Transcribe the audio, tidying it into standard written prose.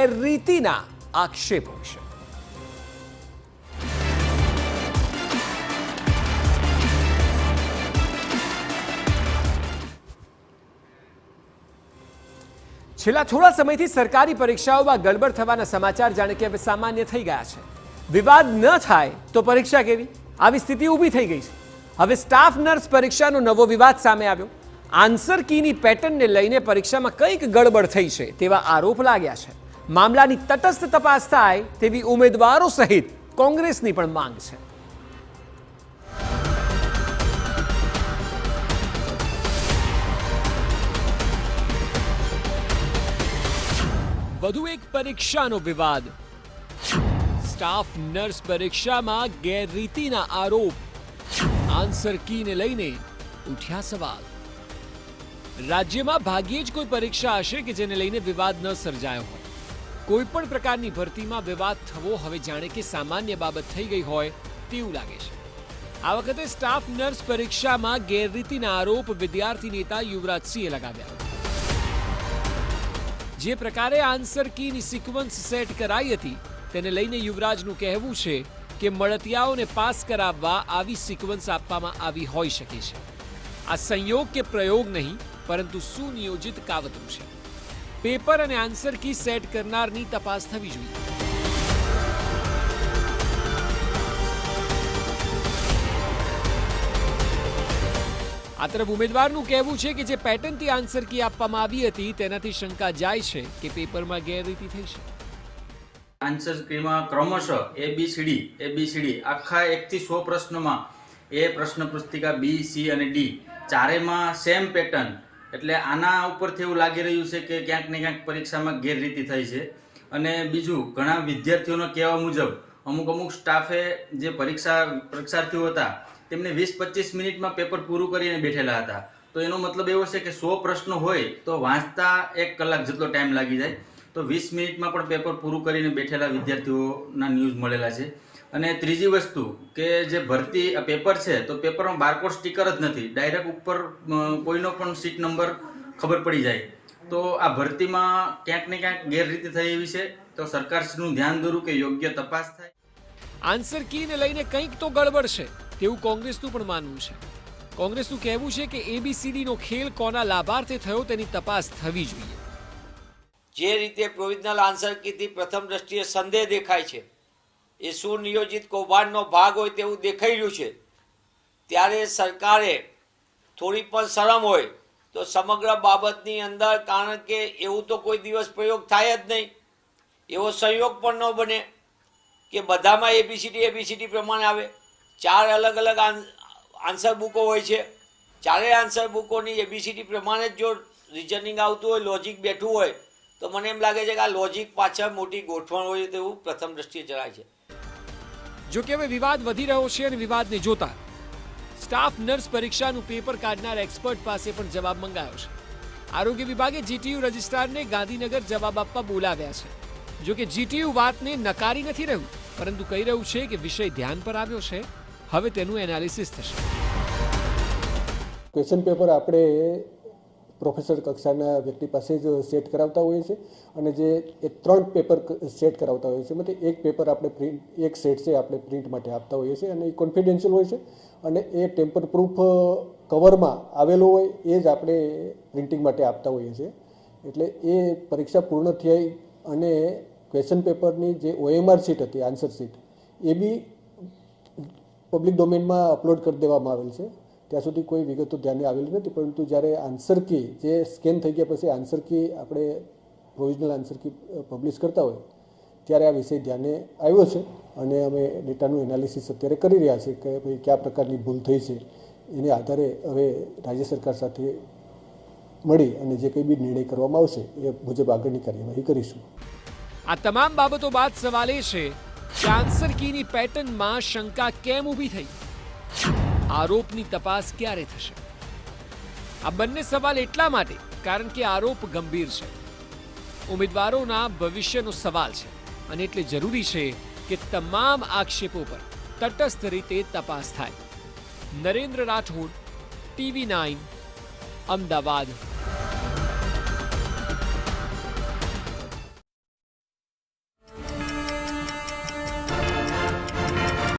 ગેરરીતિના આક્ષેપો છે। છેલ્લા થોડા સમયથી સરકારી પરીક્ષાઓમાં ગડબડ થવાના સમાચાર જાણે કે હવે સામાન્ય થઈ ગયા છે। વિવાદ ન થાય તો પરીક્ષા કેવી, આવી સ્થિતિ ઊભી થઈ ગઈ છે। હવે સ્ટાફ નર્સ પરીક્ષાનો નવો વિવાદ સામે આવ્યો। આન્સર કીની પેટર્નને લઈને પરીક્ષામાં કંઈક ગડબડ થઈ છે તેવા આરોપ લાગ્યા છે। મામલાની તટસ્થ તપાસ થાય તેવી ઉમેદવારો સહિત કોંગ્રેસની પણ માંગ છે। વધુ એક પરીક્ષાનો વિવાદ। સ્ટાફ નર્સ પરીક્ષામાં ગેરરીતિના આરોપ, આન્સર કીને લઈને ઉઠ્યા સવાલ। રાજ્યમાં ભાગ્યે જ કોઈ પરીક્ષા હશે કે જેને લઈને વિવાદ ન સર્જાયો હોય। કોઈ પણ પ્રકારની ભરતીમાં વિવાદ થવો હવે જાણે કે સામાન્ય બાબત થઈ ગઈ હોય તેવું લાગે છે। આ વખતે સ્ટાફ નર્સ પરીક્ષામાં ગેરરીતિના આરોપ વિદ્યાર્થી નેતા યુવરાજસિંહે લગાવ્યા। જે પ્રકારે આન્સર કીની સિક્વન્સ સેટ કરાઈ હતી તેને લઈને યુવરાજનું કહેવું છે કે મળતિયાઓને પાસ કરાવવા આવી સિક્વન્સ આપવામાં આવી હોઈ શકે છે। આ સંયોગ કે પ્રયોગ નહીં પરંતુ સુનિયોજિત કાવતરું છે। પેપર અને આન્સર કી સેટ કરનારની તપાસ થવી જોઈએ। આ તરફ ઉમેદવારનું કહેવું છે કે જે પેટર્નથી આન્સર કી આપવામાં આવી હતી તેનાથી શંકા જાય છે કે પેપરમાં ગેરરીતિ થઈ છે। આન્સર કીમાં ક્રમશઃ એબીસીડી આખા 1 થી 100 પ્રશ્નોમાં એ પ્રશ્ન પુસ્તિકા બી, સી અને ડી ચારેમાં સેમ પેટર્ન, એટલે આના ઉપરથી એવું લાગી રહ્યું છે કે ક્યાંક ને ક્યાંક પરીક્ષામાં ગેરરીતિ થઈ છે। અને બીજું, ઘણા વિદ્યાર્થીઓના કહેવા મુજબ અમુક સ્ટાફે જે પરીક્ષાર્થીઓ હતા તેમને 20-25 મિનિટમાં પેપર પૂરું કરીને બેઠેલા હતા। તો એનો મતલબ એવો છે કે 100 પ્રશ્નો હોય તો વાંચતા 1 કલાક જેટલો ટાઈમ લાગી જાય, તો 20 મિનિટમાં પણ પેપર પૂરું કરીને બેઠેલા વિદ્યાર્થીઓના ન્યૂઝ મળેલા છે। અને ત્રીજી વસ્તુ કે જે ભરતી પેપર છે તો પેપરમાં બારકોડ સ્ટીકર જ નથી, ડાયરેક્ટ ઉપર કોઈનો પણ સીટ નંબર ખબર પડી જાય। તો આ ભરતીમાં ક્યાંક ને ક્યાંક ગેરરીતિ થઈ એવી છે, તો સરકારશ્રીનું ધ્યાન દોરું કે યોગ્ય તપાસ થાય। આન્સર કીને લઈને કંઈક તો ગડબડ છે તેવું કોંગ્રેસનું પણ માનવું છે। કોંગ્રેસનું કહેવું છે કે એબીસીડીનો ખેલ કોના લાભાર્થે થયો તેની તપાસ થવી જોઈએ। જે રીતે પ્રોવિઝનલ આન્સર કીથી પ્રથમ દ્રષ્ટિએ સંદેહ દેખાય છે, એ સુનિયોજિત કૌભાંડનો ભાગ હોય તેવું દેખાઈ રહ્યું છે, ત્યારે સરકારે થોડી પણ શરમ હોય તો સમગ્ર બાબતની અંદર, કારણ કે એવું તો કોઈ દિવસ પ્રયોગ થાય જ નહીં, એવો સંયોગ પણ ન બને કે બધામાં એબીસીડી પ્રમાણે આવે। 4 અલગ અલગ આન્સર બુકો હોય છે, ચારેય આન્સર બુકોની એબીસીડી પ્રમાણે જ જો રિઝનિંગ આવતું હોય, લોજિક બેઠું હોય, તો મને એમ લાગે છે કે આ લોજિક પાછળ મોટી ગોઠવણ હોય તેવું પ્રથમ દ્રષ્ટિએ જણાય છે। જો કે હવે વિવાદ વધી રહ્યો છે અને વિવાદને જોતા સ્ટાફ નર્સ પરીક્ષાનું પેપર કાઢનાર એક્સપર્ટ પાસે પણ જવાબ મંગાયો છે। આરોગ્ય વિભાગે જીટીયુ રજિસ્ટ્રારને ગાંધીનગર જવાબ આપવા બોલાવ્યા છે। જો કે જીટીયુ વાતને નકારી નથી રહ્યું, પરંતુ કહી રહ્યું છે કે વિષય ધ્યાન પર આવ્યો છે, હવે તેનું એનાલિસિસ થશે। ક્વેશ્ચન પેપર આપણે પ્રોફેસર કક્ષાના વ્યક્તિ પાસે જ સેટ કરાવતા હોઈએ છીએ અને જે 3 પેપર સેટ કરાવતા હોઈએ છીએ, મતલબ એક પેપર આપણે એક સેટ છે આપણે પ્રિન્ટ માટે આપતા હોઈએ છીએ અને એ કોન્ફિડેન્શિયલ હોય છે અને એ ટેમ્પર પ્રૂફ કવરમાં આવેલો હોય એ જ આપણે પ્રિન્ટિંગ માટે આપતા હોઈએ છીએ। એટલે એ પરીક્ષા પૂર્ણ થઈ અને ક્વેશ્ચન પેપરની જે OMR શીટ હતી, આન્સર શીટ, એ બી પબ્લિક ડોમેનમાં અપલોડ કરી દેવામાં આવેલ છે। ત્યાં સુધી કોઈ વિગતો ધ્યાને આવેલી નથી, પરંતુ જ્યારે આન્સર કી જે સ્કેન થઈ ગયા પછી આન્સર કી આપણે પ્રોવિઝનલ આન્સર કી પબ્લિશ કરતા હોય ત્યારે આ વિષય ધ્યાને આવ્યો છે અને અમે ડેટાનું એનાલિસિસ અત્યારે કરી રહ્યા છીએ કે ભાઈ કયા પ્રકારની ભૂલ થઈ છે। એને આધારે હવે રાજ્ય સરકાર સાથે મળી અને જે કંઈ બી નિર્ણય કરવામાં આવશે એ મુજબ આગળની કાર્યવાહી કરીશું। આ તમામ બાબતો બાદ સવાલ એ છે કે આન્સર કીની પેટર્નમાં શંકા કેમ ઊભી થઈ, આરોપની તપાસ ક્યારે થશે? આ બંને સવાલ એટલા માટે કારણ કે આરોપ ગંભીર છે, ઉમેદવારોના ભવિષ્યનો સવાલ છે અને એટલે જરૂરી છે કે તમામ આક્ષેપો પર તટસ્થ રીતે તપાસ થાય। નરેન્દ્ર રાઠોડ, TV9, અમદાવાદ।